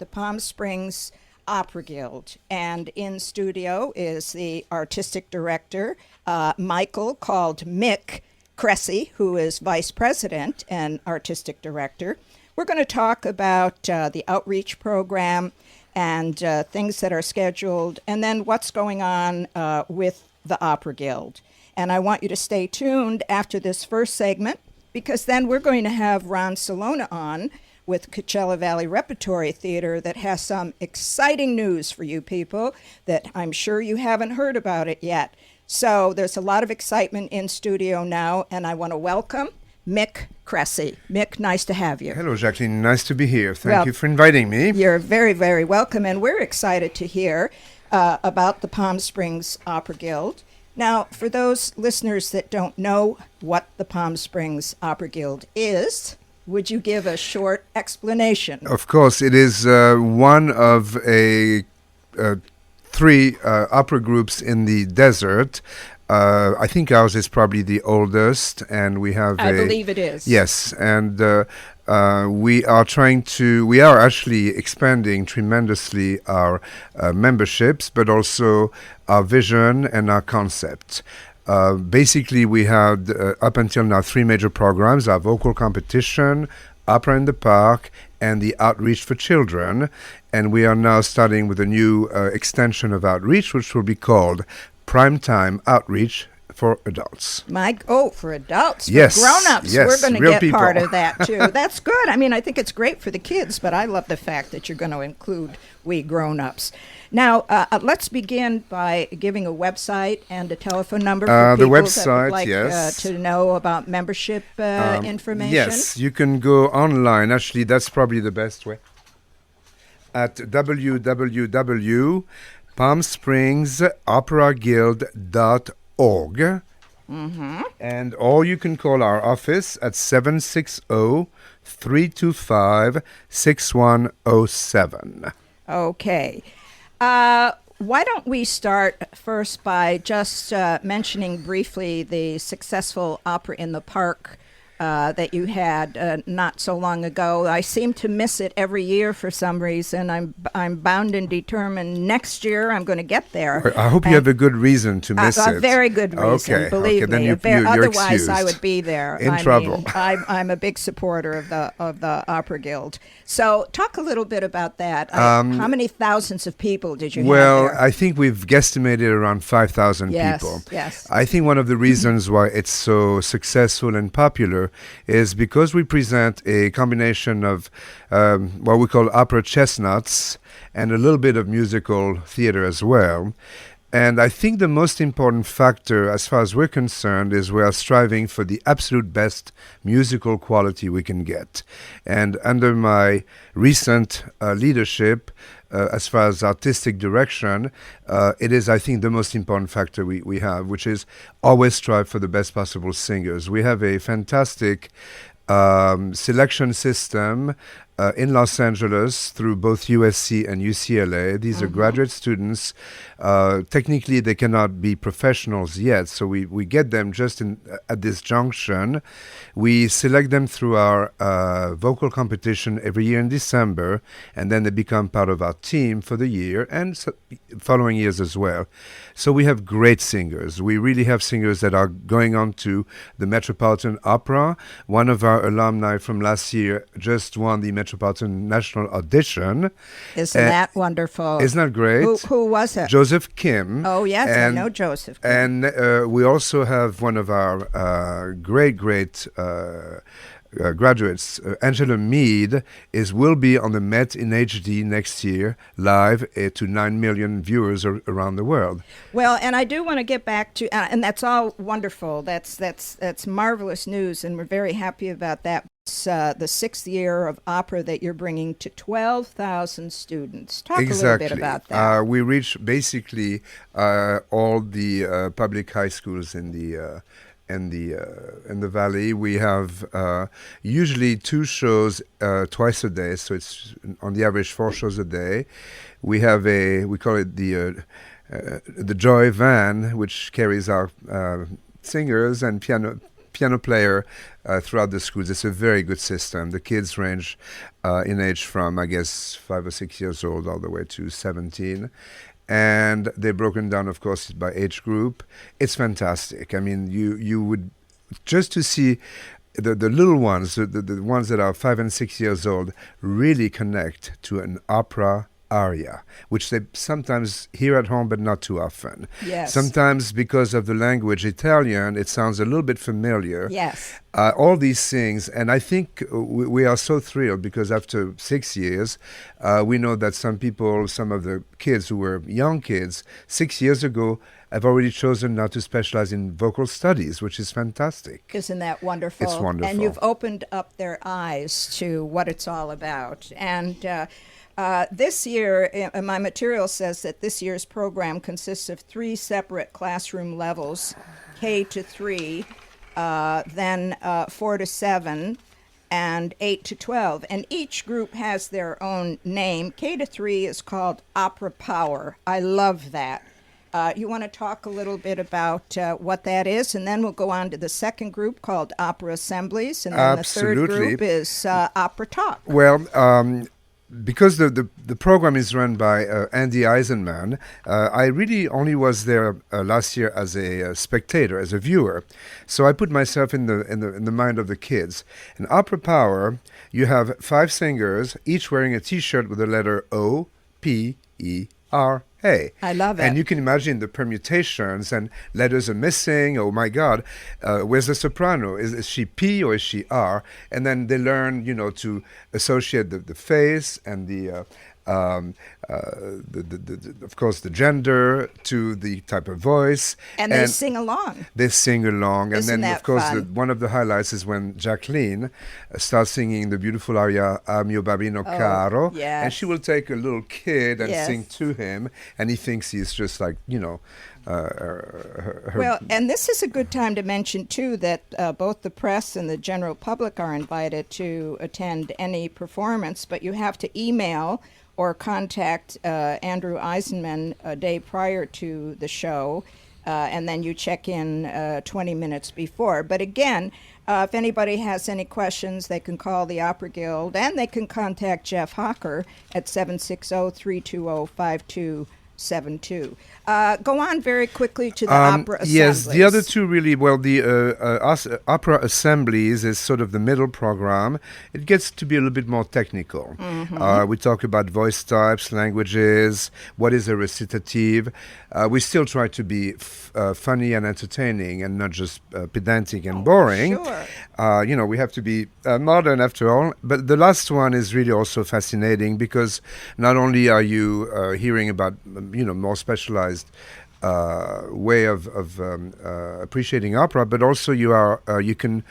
the Palm Springs Opera Guild. And in studio is the artistic director, Michael, called Mick Cressey, who is vice president and artistic director. We're going to talk about the outreach program and things that are scheduled, and then what's going on with the Opera Guild. And I want you to stay tuned after this first segment, because then we're going to have Ron Salona on with Coachella Valley Repertory Theater that has some exciting news for you people that I'm sure you haven't heard about it yet. So there's a lot of excitement in studio now, and I want to welcome Mick Cressey. Mick, nice to have you. Hello, Jacqueline. Nice to be here. Thank you for inviting me. You're very, very welcome, and we're excited to hear about the Palm Springs Opera Guild. Now, for those listeners that don't know what the Palm Springs Opera Guild is, would you give a short explanation? Of course, it is one of three opera groups in the desert. I think ours is probably the oldest, and we have I believe it is. Yes, and we are actually expanding tremendously our memberships, but also our vision and our concept. Basically, we had up until now 3 major programs: our vocal competition, opera in the park, and the outreach for children. And we are now starting with a new extension of outreach, which will be called Primetime Outreach for Adults. For adults, yes, for grown-ups. Yes, we're going to real get people. part of that, too. That's good. I mean, I think it's great for the kids, but I love the fact that you're going to include we grown-ups. Now, let's begin by giving a website and a telephone number for people that would like to know about membership information. Yes, you can go online. Actually, that's probably the best way. At www.palmspringsoperaguild.org. Mm-hmm. And or you can call our office at 760-325-6107. Okay. Why don't we start first by just mentioning briefly the successful Opera in the Park that you had not so long ago. I seem to miss it every year for some reason. I'm bound and determined next year I'm going to get there. I hope you have a good reason to miss it. A very good reason, believe me. You're otherwise, excused. I would be there. In trouble. I'm a big supporter of the Opera Guild. So talk a little bit about that. How many thousands of people did you have there? I think we've guesstimated around 5,000 people. Yes. I think one of the reasons why it's so successful and popular is because we present a combination of what we call opera chestnuts and a little bit of musical theater as well. And I think the most important factor, as far as we're concerned, is we are striving for the absolute best musical quality we can get. And under my recent leadership, as far as artistic direction, it is, I think, the most important factor we have, which is always strive for the best possible singers. We have a fantastic selection system in Los Angeles through both USC and UCLA. These are graduate students. Technically, they cannot be professionals yet, so we get them just at this junction. We select them through our vocal competition every year in December, and then they become part of our team for the year and following years as well. So we have great singers. We really have singers that are going on to the Metropolitan Opera. One of our alumni from last year just won the Metropolitan National Audition. Isn't that wonderful? Isn't that great? Who was it? Joseph Kim. Oh, yes, I know Joseph Kim. And we also have one of our great graduates, Angela Mead, will be on the Met in HD next year, live to 9 million viewers around the world. Well, and I do want to get back to, and that's all wonderful. That's marvelous news, and we're very happy about that. It's the 6th year of opera that you're bringing to 12,000 students. Talk a little bit about that. We reach basically all the public high schools in the valley. We have usually 2 shows twice a day, so it's on the average 4 shows a day. We have we call it the Joy Van, which carries our singers and piano player throughout the schools. It's a very good system. The kids range in age from, I guess, 5 or 6 years old all the way to 17. And they're broken down, of course, by age group. It's fantastic. I mean, you would, just to see the little ones, the ones that are 5 and 6 years old, really connect to an opera aria, which they sometimes hear at home, but not too often. Yes. Sometimes because of the language Italian, it sounds a little bit familiar. Yes. All these things, and I think we are so thrilled because after 6 years, we know that some people, some of the kids who were young kids 6 years ago, have already chosen now to specialize in vocal studies, which is fantastic. Isn't that wonderful? It's wonderful. And you've opened up their eyes to what it's all about. And this year, my material says that this year's program consists of 3 separate classroom levels, K to 3, then 4 to 7, and 8 to 12. And each group has their own name. K to 3 is called Opera Power. I love that. You want to talk a little bit about what that is, and then we'll go on to the second group called Opera Assemblies, and then Absolutely. the third group is Opera Talk. Well, because the program is run by Andy Eisenman, I really only was there last year as a spectator, as a viewer. So I put myself in the mind of the kids. In Opera Power, you have 5 singers, each wearing a T-shirt with the letter O, P, E, R. Hey. I love it. And you can imagine the permutations, and letters are missing. Oh my God, where's the soprano? Is she P or is she R? And then they learn, to associate the face and the of course, the gender to the type of voice. And they sing along. They sing along. Isn't And then, that of course, fun? one of the highlights is when Jacqueline starts singing the beautiful aria A mio babino caro. yes. And she will take a little kid and Yes. sing to him. And he thinks he's just like, her Well, and this is a good time to mention, too, that both the press and the general public are invited to attend any performance, but you have to email or contact Andrew Eisenman a day prior to the show, and then you check in 20 minutes before. But again, if anybody has any questions, they can call the Opera Guild, and they can contact Jeff Hocker at 760-320-5272. Go on very quickly to the Opera Assemblies. Yes, the other two really, well, the Opera Assemblies is sort of the middle program. It gets to be a little bit more technical. We talk about voice types, languages, what is a recitative. We still try to be funny and entertaining and not just pedantic and boring. Sure. We have to be modern after all. But the last one is really also fascinating because not only are you hearing about, more specialized way of appreciating opera, but also you can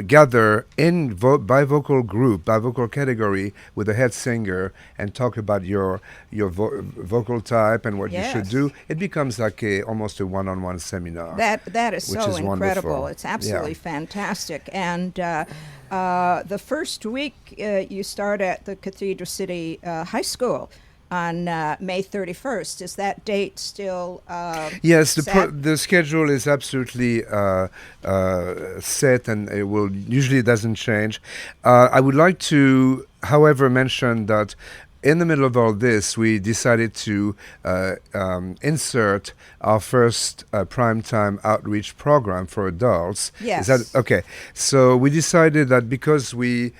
gather in bivocal group, bivocal category with a head singer and talk about your vocal type and what you should do. It becomes like almost a one-on-one seminar. That is so incredible. Wonderful. It's absolutely fantastic. And the first week you start at the Cathedral City High School on May 31st. Is that date still Yes, set? the schedule is absolutely set, and it usually doesn't change. I would like to, however, mention that in the middle of all this, we decided to insert our first primetime outreach program for adults. Yes. Is that okay? So we decided that because we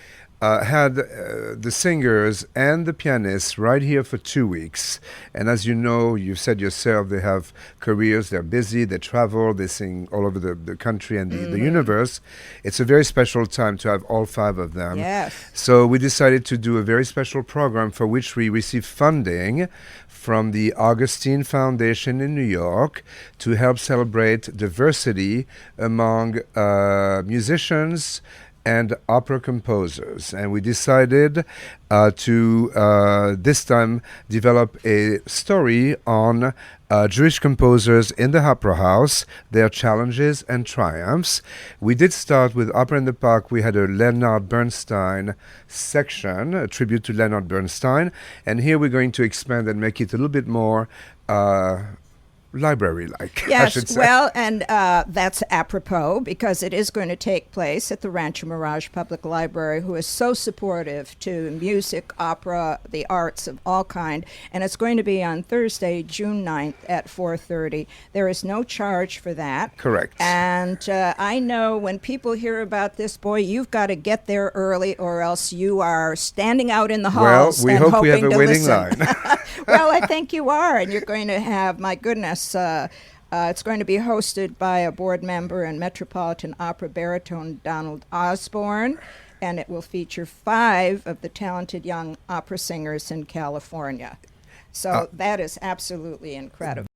had the singers and the pianists right here for 2 weeks. And as you know, you said yourself, they have careers, they're busy, they travel, they sing all over the country and the universe. It's a very special time to have all 5 of them. Yes. So we decided to do a very special program for which we received funding from the Augustine Foundation in New York to help celebrate diversity among musicians and opera composers. And we decided to this time develop a story on Jewish composers in the Opera House, their challenges and triumphs. We did start with Opera in the Park. We had a Leonard Bernstein section, a tribute to Leonard Bernstein. And here we're going to expand and make it a little bit more library-like, I Yes, should say. well, and that's apropos because it is going to take place at the Rancho Mirage Public Library, who is so supportive to music, opera, the arts of all kind, and it's going to be on Thursday, June 9th at 4:30. There is no charge for that. Correct. And I know when people hear about this, boy, you've got to get there early or else you are standing out in the Well, halls we and hope we have hoping a to waiting listen. line. Well, I think you are, and you're going to have, my goodness, it's going to be hosted by a board member and Metropolitan Opera baritone Donald Osborne, and it will feature 5 of the talented young opera singers in California. So that is absolutely incredible.